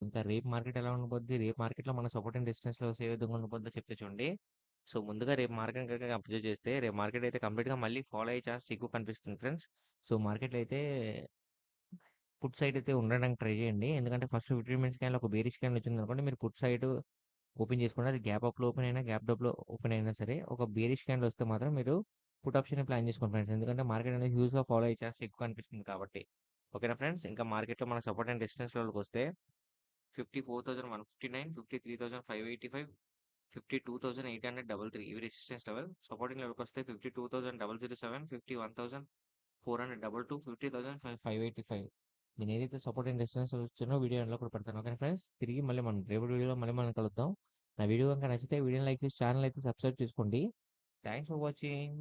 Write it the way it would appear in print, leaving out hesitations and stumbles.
ఇంకా రేపు మార్కెట్ ఎలా ఉండబోద్ది? రేపు మార్కెట్‌లో మన సపోర్ట్ అండ్ రెసిస్టెన్స్ లెవెల్స్ ఏ విధంగా ఉండబోద్దో చెప్తా చూడండి. సో, ముందుగా రేపు మార్కెట్ గనక అబ్జర్వ్ చేస్తే, రేపు మార్కెట్ అయితే కంప్లీట్‌గా మళ్ళీ ఫాలో అయ్యే ఛాన్స్ ఎక్కువ కనిపిస్తుంది ఫ్రెండ్స్. సో, మార్కెట్‌లో అయితే పుట్ సైడ్ అయితే ఉండడానికి ట్రై చేయండి. ఎందుకంటే ఫస్ట్ 15 మినిట్స్ క్యాండిల్ ఒక బేరిష్ క్యాండిల్ వచ్చిందనుకోండి, మీరు పుట్ సైడ్ ఓపెన్ చేసుకోండి. అది గ్యాప్ అప్‌లో ఓపెన్ అయినా, గ్యాప్ డౌన్‌లో ఓపెన్ అయినా సరే, ఒక బేరిష్ క్యాండిల్ వస్తే మాత్రం మీరు పుట్ ఆప్షనే ప్లాన్ చేసుకోండి ఫ్రెండ్స్. ఎందుకంటే మార్కెట్ అనేది హ్యూజ్‌గా ఫాలో అయ్యే ఛాన్స్ ఎక్కువ కనిపిస్తుంది కాబట్టి. ఓకేనా ఫ్రెండ్స్? ఇంకా మార్కెట్‌లో మన సపోర్ట్ అండ్ రెసిస్టెన్స్ లెవెల్‌కొస్తే 54,159, 53,585, 52,833 ఇవి రెసిస్టెన్స్ లెవెల్. సపోర్టింగ్ లెవెల్‌కి వస్తే 52,007, 51,422, 50,585. నేను ఏదైతే సపోర్ట్ అండ్ రెసిస్టెన్స్ వచ్చానో వీడియో ఎండ్‌లో కూడా పెడతాను. ఓకేనా ఫ్రెండ్స్? తిరిగి మళ్ళీ మనం రేపటి వీడియోలో మళ్ళీ మనం కలుద్దాం. నా వీడియో గనుక నచ్చితే వీడియోని లైక్ చేసి ఛానల్ అయితే సబ్స్క్రైబ్ చేసుకోండి. Thanks for watching.